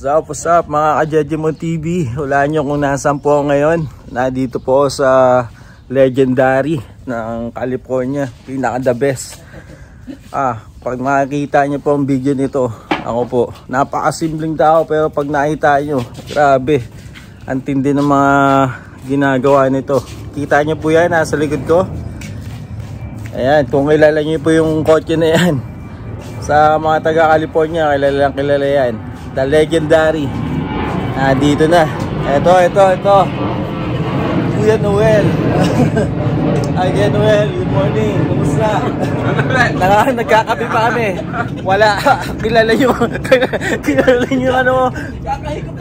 What's up mga ka-Jejemon TV? Hulaan nyo kung nasaan po ako ngayon. Nandito po sa Legendary ng California. Pinaka the best. Pag makikita nyo po ang video nito, ako po, napakasimpleng tao pero pag nakita nyo, grabe, ang tindi ng mga ginagawa nito. Kita nyo po yan, nasa likod ko. Ayan, kung kilala nyo po yung kotse na yan, sa mga taga California, kilala yan. The Legendary. Dito na. Ito. Kuya Noel. Kuya Noel, good morning. Kumusta? Nagkakape pa kami. Wala. Kilala nyo ano?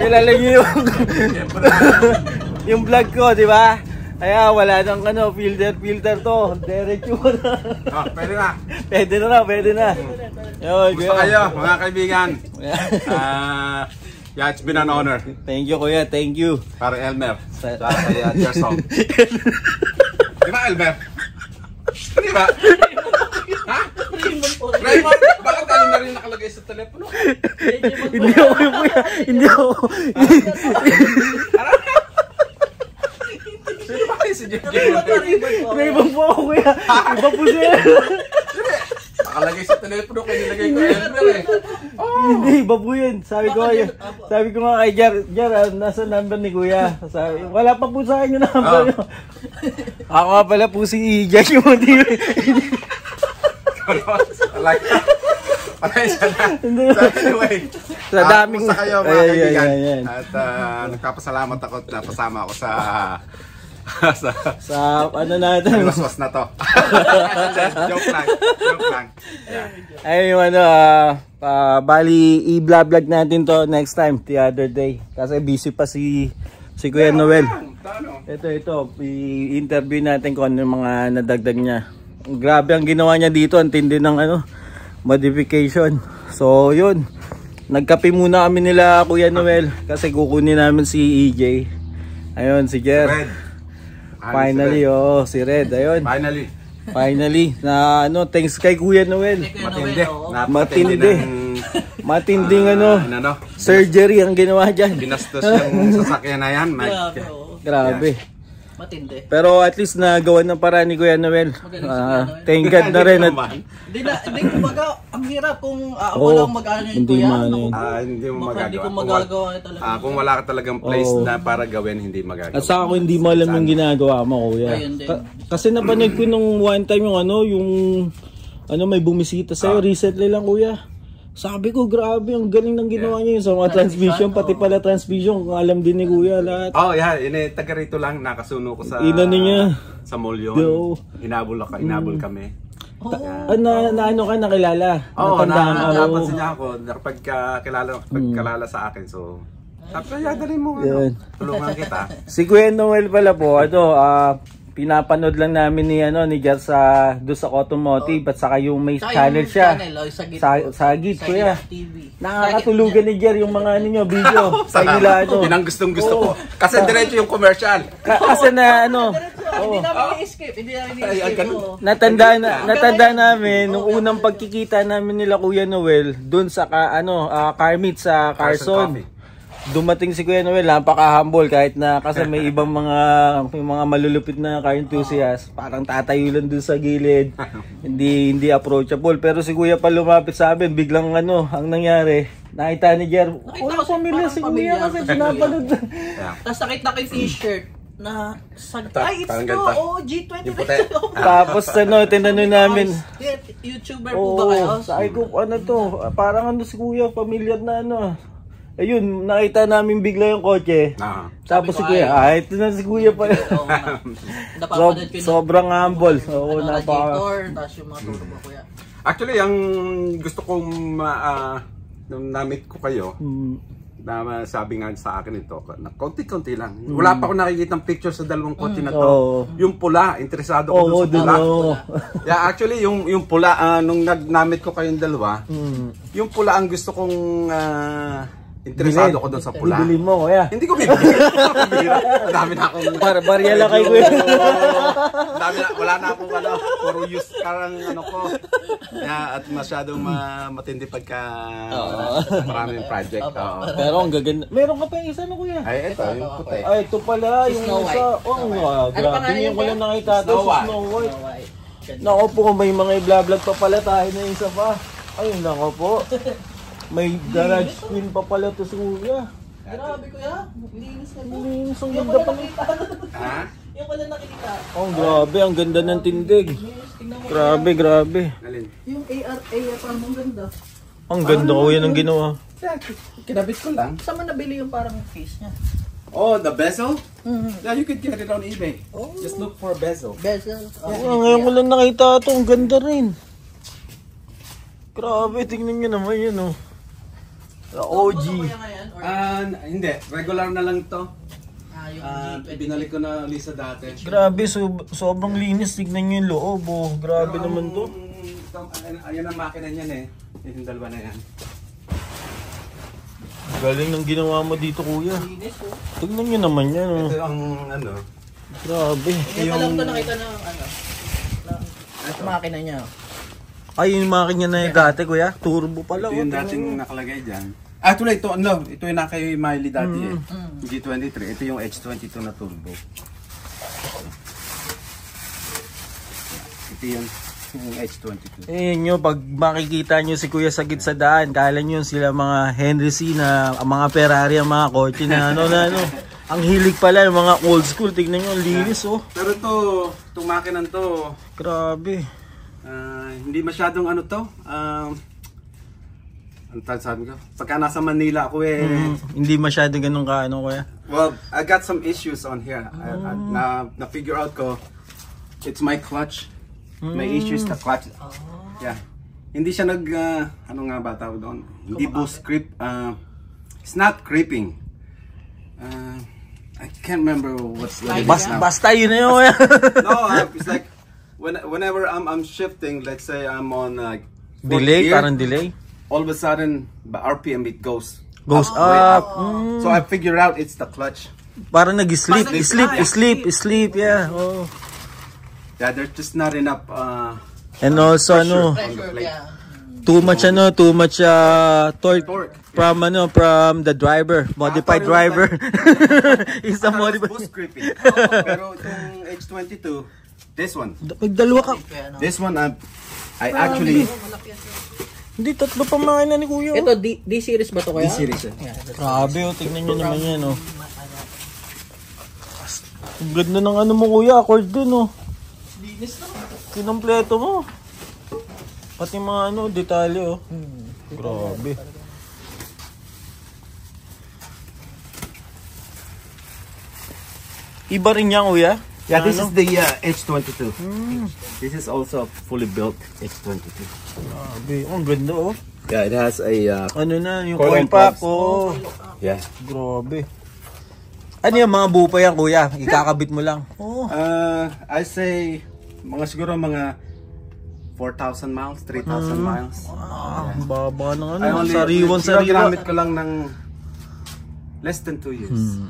Kilala nyo yung vlog ko, di ba? Kaya wala nang filter to. Diretso na. Pwede na. Gusto kayo, mga kaibigan. Yeah, it's been an honor. Thank you, kuya. Thank you. Para Elmer. Kaya Gerson. Di ba, Elmer? Di ba? Ha? Raymond, bakit tayo na rin nakalagay sa telepono? Hindi ako, kuya. Hindi ako. Sino ba kayo si Jejemon? Raymond po ako, kuya. Iba po siya. Nakalagay sa telepono kayo nilagay ko Elmer eh. Hindi, iba po yun. Sabi ko nga kay Jar, nasa number ni kuya. Sabi, wala pa po sa akin yung number nyo. Ako nga pala po si Jejemon TV. Pasensya na. So anyway, sa daming sa kayo mga kaibigan. Ayan. At nagpapasalamat ako at napasama ako sa ano natin. waswas na to. Joke lang. Yeah. Ayun, bali i-vlog natin to next time, the other day. Kasi busy pa si Kuya Noel. Ito, i-interview natin kung ano yung mga nadagdag niya. Grabe ang ginawa niya dito, ang tindi ng modification. So yun, nagkape muna kami nila Kuya Noel kasi kukunin namin si EJ. Ayun, si Jer. Finally, si Red. Ayun. Finally, na thanks kay Kuya Noel. Matinding surgery ang ginawa diyan. Binastos yung sasakyan na yan. Grabe. Matindi. Pero at least nagawa ng paraan ni Kuya Noel. Thank God na rin. Hindi kumbaga, ang hirap kung ako lang mag-ano yung kuya. Hindi mo magagawa. Hindi ko magagawa talaga. Kung wala ka talagang place na para gawin, hindi magagawa. At saka kung hindi mo alam yung ginagawa mo, kuya. Kasi napanood ko nung one time yung may bumisita sa'yo recently lang, kuya. Sabi ko, grabe, ang galing ng ginawa niya sa mga transmission, pati pala transmission, kung alam din ni kuya lahat. Taga rito lang, nakasuno ko sa niya. Sa mall yun. Hinabol kami. Nakilala? Napansin niya ako, nakapagkalala sa akin, so sabi ko, dali mo, tulungan kita. Si Kuya Noel pala po, pinapanood lang namin ni Jar doon sa Automotive at saka yung may channel siya. Sa Git, kuya. Nakakatulugan ni Jar yung mga video. Yan ang gustong-gusto ko. Kasi diretso yung commercial. Kasi hindi namin i-escape. Natanda namin nung unang pagkikita namin nila Kuya Noel doon sa car meet sa Carson. Dumating si Kuya Noel, napaka-humble kahit na kasi may ibang mga malulupit na car enthusiast, parang tatayo lang dun sa gilid. Hindi approachable. Pero si Kuya pa lumapit sa amin, biglang ang nangyari, nakita ni Jer, walang pamilya si Kuya kasi pinapanood. Tapos nakita ko yung t-shirt na G20. Tapos tinanong namin, YouTuber po ba kayo? Sabi ko, parang si Kuya, pamilyar na ayun, nakita namin bigla yung kotse. Tapos si Kuya, ito na si Kuya pa. Sobrang humble. Tapos yung mga turo mo, Kuya. Actually, ang gusto kong nung na-meet ko kayo, na sabi nga sa akin ito, na konti-konti lang. Wala pa ako nakikita ng picture sa dalawang kotse na to. Yung pula, interesado ko dun sa pula. Actually, yung pula, nung na-meet ko kayong dalawa, yung pula ang gusto kong interesado ko doon sa pula. Bibili mo, kuya. Hindi ko bibili. Dami na akong... Barya lang kay kuya. Dami na, wala na akong ano, puro use karang ano ko. Yeah, at masyadong matindi pagka maraming project. Pero ang gaganda. Meron ka pa yung isa no kuya? Ay, ito, yung puti. Ay, ito pala, yung Snow isa. Grabe, ngayon ko lang nakita ito, Snow White. Nako po, may mga i-vlog pa pala tayo na isa pa. Ayun, nako po. May garage queen pa pala ito si kuya. Grabe kuya, linis na mo. Linis, ang ganda pa. Ha? Yung pala nakikita. Oh, grabe, ang ganda ng tindig. Grabe, grabe. Alin? Yung AR parang ang ganda. Ang ganda kuya ng ginawa. Kinabit ko lang. Saan mo nabili yung parang face niya? Oh, the bezel? Yeah, you could get it on eBay. Just look for bezel. Bezel. Ngayon ko lang nakita ito, ang ganda rin. Grabe, tingnan nyo naman yun oh. OG. Hindi, regular na lang to. Yung Binalik ko na ulit sa dati. Grabe, sobrang linis. Tignan nyo yung loob oh. Grabe naman to. Ayan ang makina niyan eh. Yung dalawa na yan. Galing ng ginawa mo dito kuya. linis oh. Tignan nyo naman yan oh. Ito ang ano. Grabe. Ngayon pa lang ito nakita ng ano. Makina niya. Ay, yung makina na yung dati kuya. Turbo pala. Ito yung dating nakalagay dyan. Actually, ito ano, ito yung nakay Miley dati eh. G23. Ito yung H22 na turbo. Ito yung H22. Eh nyo, pag makikita nyo si Kuya Sagit sa daan, kala nyo sila mga Henry C na mga Ferrari, ang mga kotse na ano. Ang hilig pala, yung mga old school. Tignan nyo, ang linis oh. Pero ito, itong makinan to, Grabe. hindi masyadong ano to. Ang sabi ko, pagka nasa Manila ako Hindi masyado ganun ka, ano kuya? well, I got some issues on here. Na-figure out ko, it's my clutch. May issues na clutch. Yeah. Hindi siya ano nga ba tawag doon? Hindi boost creep. It's not creeping. I can't remember what's like. Basta yun na yun kuya. No, it's like, whenever I'm shifting, let's say I'm on Delay, gear, parang delay. all of a sudden, the RPM it goes Goes way up. So I figure out it's the clutch. Parang nag-sleep. Sleep, yeah. Oh. Yeah, there's just not enough And also, ano, Pressure kaya. too much torque from the driver, modified driver. Isa modified. boost creeping. Pero itong H22, this one, Magdalawa ka. this one, I actually, Hindi, tatlo pa makina ni kuya. Ito, D-series ba ito kaya? D-series eh. Grabe, oh, tignan nyo naman yan, oh. Ang ganda ng ano mo kuya, accord dun, oh. Linis na. Kinompleto mo. Pati mga ano, detalye, oh. Grabe. Iba rin yan, kuya. Yeah, this is the H22. This is also fully built H22. Grabe, oh, ang ganda, oh. Yeah, it has a Ano na, yung Coil coil pack, pops. oh. yeah. Grabe. Ano yung mga bupa yan, kuya? Ikakabit mo lang. Oh. I say siguro mga 4,000 miles, 3,000 miles. Ang baba ng ano, I only sariwa. ginamit ko lang ng less than 2 years.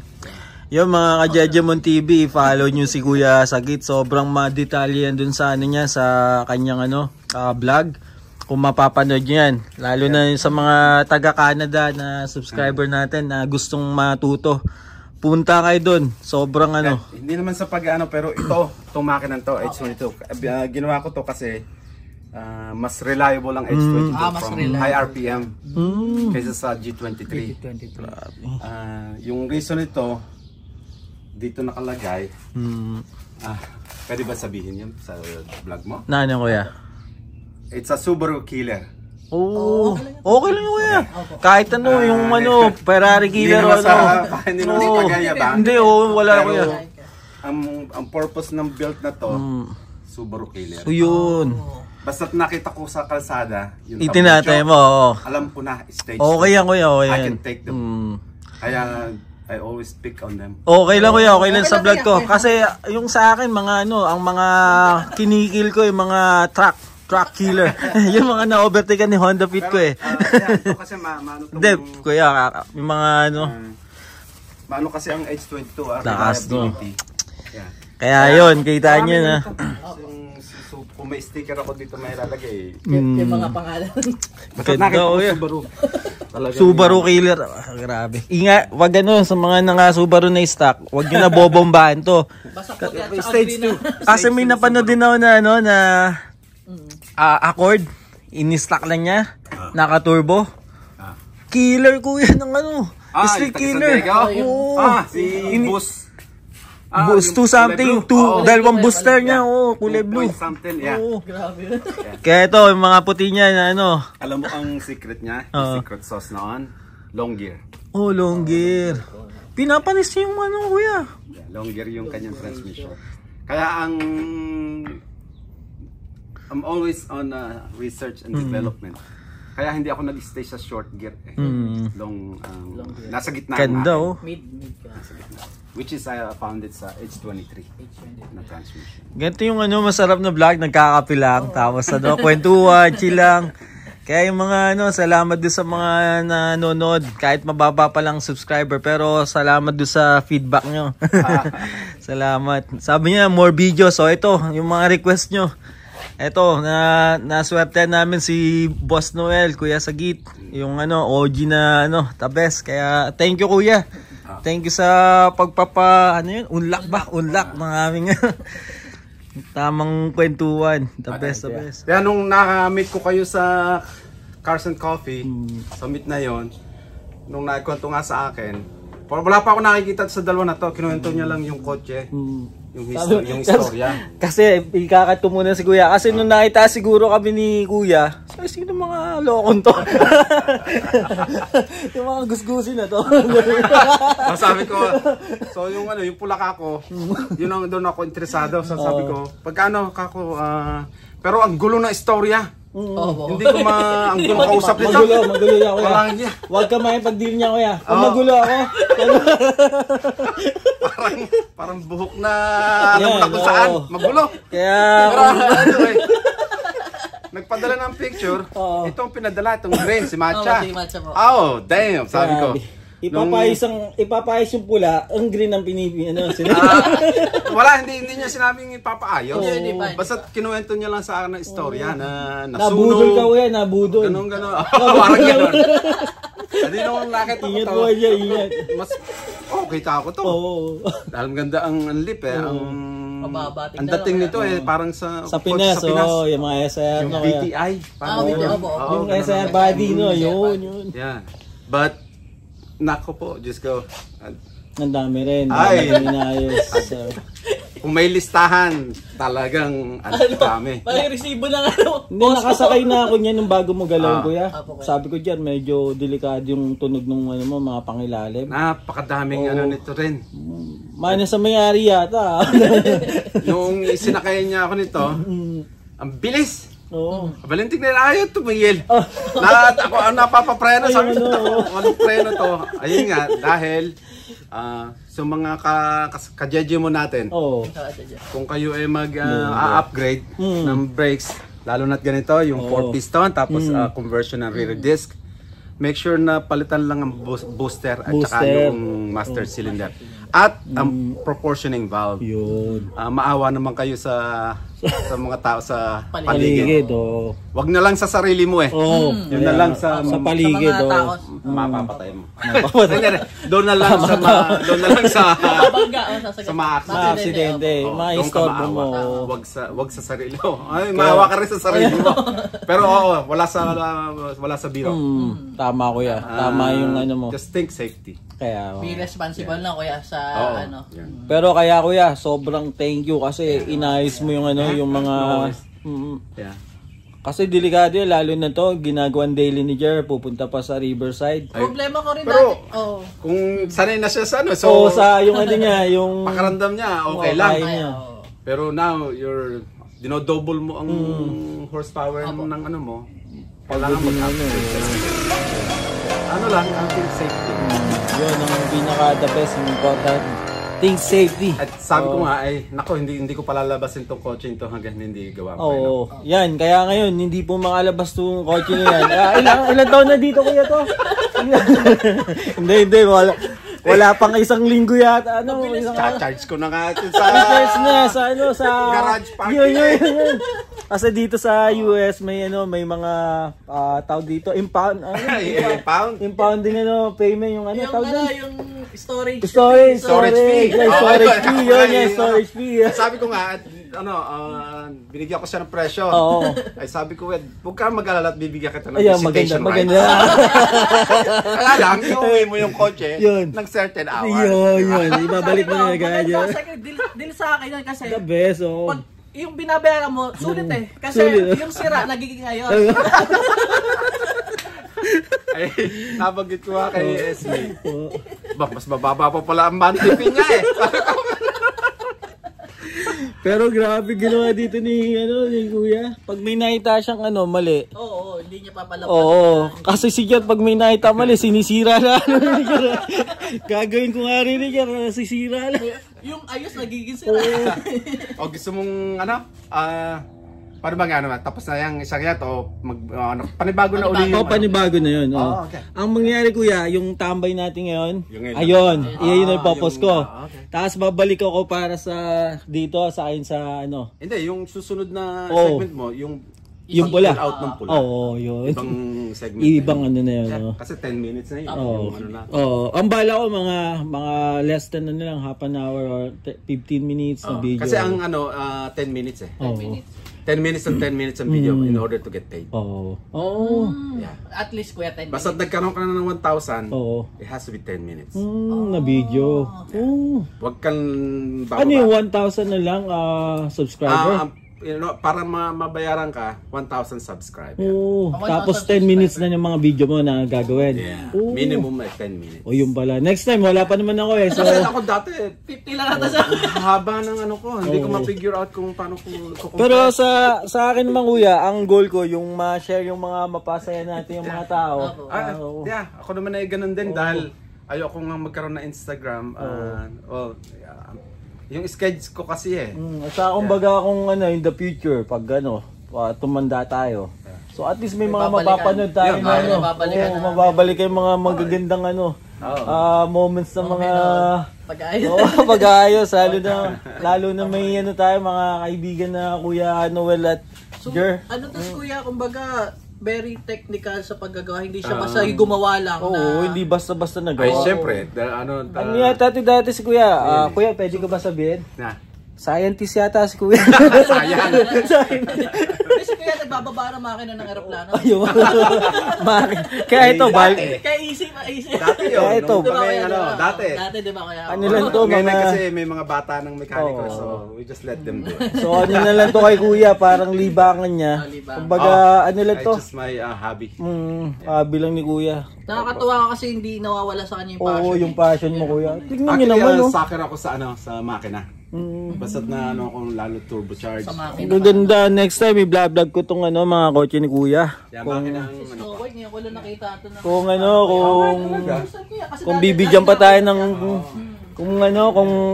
Yung mga ka-Jejemon TV, follow nyo si Kuya Sagit. Sobrang madetalye yan dun sa ano niya, sa kanyang ano, vlog. Kung mapapanood nyo yan. Lalo na sa mga taga-Canada na subscriber natin na gustong matuto. Punta kayo dun. Sobrang ano. Hindi naman sa pag-ano, pero itong makinan to, H22. Ginawa ko to kasi mas reliable ang H22 mas from reliable. high RPM kaysa sa G23. Yung reason ito, dito nakalagay, pwede ba sabihin yun sa vlog mo? Na ano, kuya? It's a Subaru Killer. Oh, okay lang yun, kuya. Kahit ano, yung ano, Ferrari Killer o ano. Hindi naman sa pagayabang. Hindi, wala, kuya. Ang purpose ng build na to, Subaru Killer. So yun. Basta't nakita ko sa kalsada, yung Itinatay mo, oo. alam ko na, stage Okay yan, kuya, okay I yan. can take them. Kaya, I always pick on them. Okay lang, kuya, okay lang sa vlog ko. Kasi yung sa akin, mga ano, ang mga kinikil ko, yung mga truck. Truck killer. Yung mga na-overtake ni Honda Fit ko eh. Ito kasi maano Hindi, kuya, yung mga ano. Maano kasi ang H22 Lakas to. Yeah. Kaya yun, kita nyo na. Kung may sticker ako dito may ilalagay. Yung mga pangalan. Basta nakita ko Subaru. Talaga Subaru killer. Grabe. Ingat, wag ano, sa mga nanga Subaru na stock, wag nyo na bobombahan to. Basta puti at saka Stage green 2. Kasi may napanood din ako na ano, na Accord. In-stock lang niya. Naka-turbo. Killer kuya ng ano. Street killer. Oo. Si Bus. Boost 2 something, dalawang booster niya, kulay blue. Something, yeah. Grabe. Kaya ito, yung mga puti niya na ano. Alam mo ang secret niya? Yung secret sauce noon? Long gear. Oh, long gear. Pinapanis niya yung ano, kuya. Yeah, long gear yung kanyang transmission. Kaya I'm always on research and development. Kaya hindi ako nag-stay sa short gear eh. Long gear. Nasa gitna. Ganda oh. Mid ka. Which is I found it sa H23 na transmission. Ganito yung ano, masarap na vlog, nagkakape lang, tapos ano, kwentuhan, chill lang. Kaya yung mga ano, salamat doon sa mga nanonood, kahit mababa pa lang subscriber, pero salamat doon sa feedback nyo. Salamat. Sabi niya, more videos. So ito, yung mga request nyo. Ito, naswerte namin si Boss Noel, Kuya Sagit, yung ano, OG na ano, the best. Kaya thank you kuya. Thank you sa ano yun, unlock ng aming tamang kwentuhan. The best. Kaya nung na-meet ko kayo sa Cars and Coffee, sa meet na yon, nung nagkwento nga sa akin, wala pa ako nakikita sa dalawa na to, kinuwento niya lang yung kotse. Yung istorya. Kasi ikakat ko muna si kuya. Kasi nung nakita siguro kami ni kuya, sino mga lokon to? Yung mga gusgusin na to. Sabi ko, so yung ano, yung pulaka ko, yun ang doon ako interesado. So sabi ko, pagkano kako, pero ang gulo na istorya. Hindi ko ang gulo kausap nito. Magulo niya kuya. Huwag ka maipag-deal niya kuya. Kung magulo ako. parang buhok na alam mo na kung saan. Magulo. Kaya nagpadala ng picture. Itong pinadala, itong green, si Matcha. Si Matcha po. Oh, damn, sabi ko. Ipapayos yung pula, ang green ang wala, hindi niya sinabing ipapaayos. Basta kinuwento niya lang sa akin ng istorya na nasunog. Nabudol ka kuya, nabudol. Ganun. Parang gano'n. Hindi nung nakita ko Ingat to. mo siya, ingat. Kita ako to. Dahil ganda ang lip eh. Ang dating nito eh, parang sa Pinas. Yung mga SR. Yung BTI. Yung SR body no, yun. Yeah. But nako po, Diyos ko. Ang dami rin. Inayos. Kung may listahan, talagang dami. Parang resibo ng ano. Hindi, nakasakay na ako niyan nung bago mo galaw kuya. Sabi ko dyan, medyo delikado yung tunog ng ano mo, mga pangilalim. Napakadaming ano nito rin. Mana sa may-ari yata. Yung sinakayan niya ako nito, ang bilis. Balintig na ayaw tumigil. Ako ang napapapreno. Sabi ko, walang preno to. Ayun nga, dahil sa mga ka-jeje mo natin, kung kayo ay mag-upgrade ng brakes, lalo na't ganito, yung 4 piston, tapos conversion ng rear disc, make sure na palitan lang ang booster at saka yung master cylinder. At ang proportioning valve. Maawa naman kayo sa mga tao sa paligid. Wag na lang sa sarili mo eh. Yun na lang sa paligid. Mapapatay mo. Doon na lang sa aksidente. Maistorbo mo. Wag sa sarili mo. Ay, maawa ka rin sa sarili mo. Pero wala sa biro. Tama kuya. Tama yung ano mo. Just think safety. Kaya be responsible lang kuya sa ano. Pero kaya kuya, sobrang thank you kasi inayos mo yung ano, yung mga kasi delikado yun, lalo na to, ginagawan daily ni Jer, pupunta pa sa Riverside. Problema ko rin pero, dati. Kung sanay na siya sa ano, so sa yung ano niya, yung pakaramdam niya, okay lang. Niya. Pero now, dinodouble mo ang horsepower ng ano mo. Kailangan mag-upgrade. Ano lang, ang safety. Yun ang pinaka the best, important. Think safety. At sabi ko nga ay, nako, hindi ko palalabasin tong kotse ito hanggang hindi gawa ko. Oo. Yan, kaya ngayon hindi po makalabas tong kotse na yan. Ilang taon na dito kuya to? Hindi, wala pang isang linggo yata. Ano, Charge ko na nga ito sa garage park. Yun. Kasi dito sa US may mga tawag dito impound impounding payment yung yung storage fee. Storage fee. Sabi ko nga binigyan ko siya ng presyo. Ay sabi ko, huwag ka mag-alala at bibigyan kita ng visitation rights. Maganda. Kaya lang, iuwi mo yung kotse ng certain hour. Yun. Ibabalik mo na agad yun. Deal sa akin yan kasi. The best, Pag yung binabayaran mo, sulit eh. Kasi yung sira, nagiging ngayon. Ay, nabanggit ko nga kay SB. Mas mababa pa pala ang monthly fee niya eh. Pero grabe ginawa dito ni Kuya. Pag may nakita siyang mali. Oo, hindi niya papalabas. Oo, kasi siya pag may nakita mali, sinisira na. Gagawin ko nga rin niya, sisira na. Yung ayos nagiging sira. O gusto mong paano ba nga tapos na yung isang yan o panibago na uli yung panibago na yun. Okay. Ang mangyayari kuya, yung tambay natin ngayon, yun yung ipopos ko. Okay. Tapos babalik ako para sa dito sa akin sa Hindi, yung susunod na segment mo, yung pula. Out ng pula. Oo, yun. Ibang segment. Ibang na yun. Kasi 10 minutes na yun. Ang bala ko mga less than lang, half an hour or 15 minutes na video. Kasi ang 10 minutes eh. 10 minutes. 10 minutes and 10 minutes ang video in order to get paid. Yeah. At least kuya 10 minutes. Basta nagkaroon ka na ng 1,000, it has to be 10 minutes. Na video. Huwag kang bababa. Ano yung 1,000 na lang subscriber? Para mabayaran ka, 1,000 subscribers. Tapos 10 minutes na yung mga video mo na gagawin. Yeah. Minimum 10 minutes. Yung pala. Next time, wala pa naman ako eh. So, ako dati, 50 lang ata sa haba ng ko. Hindi ko ma-figure out kung paano ko pero sa akin naman kuya, ang goal ko, yung ma-share yung mga mapasaya natin yung mga tao. Ako naman ay ganun din dahil ayoko nga magkaroon ng Instagram. Yung schedule ko kasi Sa kumbaga kung in the future, pag tumanda tayo. So at least may mga mapapanood tayo na mababalik yung mga magagandang moments ng mga pag-aayos. Lalo na may tayo mga kaibigan na Kuya Noel at Jer. Kuya, kumbaga very technical sa paggagawa, hindi siya basta gumawa lang hindi basta-basta nagawa. Ay, syempre, dati si Kuya, Kuya, pwede ko ba sabihin? Scientist yata si Kuya. Sayang. Kasi Kuya, nagbababa ng makina ng aeroplano. Kaya ito, kaya easy. Dati yun. Kaya ito. Dati, di ba kaya? Ano lang to, kasi may mga bata ng mekaniko, so we just let them do it. So ano na lang to kay Kuya, parang libangan niya. Kumbaga, ano lang to? It's just my hobby. Hobby lang ni Kuya. Nakakatuwa ka kasi hindi nawawala sa kanya yung passion. Oo, yung passion mo Kuya. Tignan niyo naman, naman. Soccer ako sa makina. Basta't na kung lalo turbocharge. Ang ganda, next time i-vlog ko tong mga kotse ni Kuya. Kung bibigyan pa tayo ng kung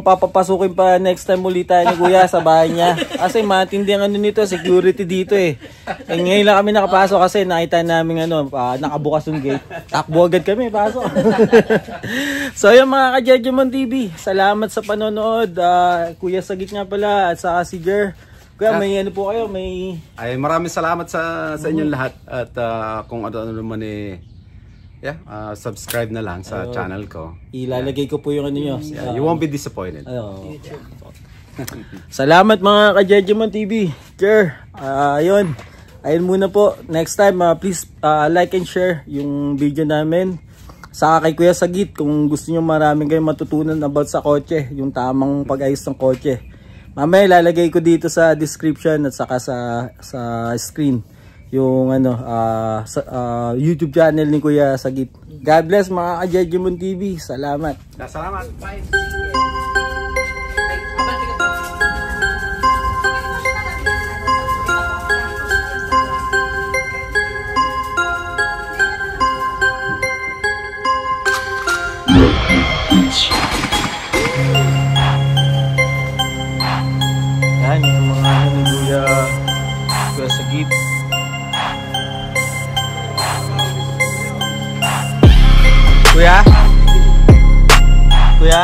papapasukin pa next time ulit tayo ni Kuya sa bahay niya. Kasi matindi ang nito, security dito eh. Ngayon lang kami nakapasok kasi nakita namin nakabukas yung gate. Takbo agad kami, pasok. So yung mga ka-Jejemon TV, salamat sa panonood. Kuya Sagit nga pala at saka si Jer. Kuya, may po kayo, may... Ay, maraming salamat sa inyong lahat. At kung ano naman subscribe na lang sa channel ko. Ilalagay ko po yung nyo. You won't be disappointed. Salamat mga ka-Jejemon TV. Jer, ayun muna po. Next time, please like and share yung video namin. Saka kay Kuya Sagit, kung gusto nyo maraming kayong matutunan about sa kotse, yung tamang pag-ayos ng kotse. Mamaya lalagay ko dito sa description at saka sa screen yung YouTube channel ni Kuya Sagit. God bless mga ka-Jejemon TV. Salamat. Salamat. Bye. Kuya? Kuya?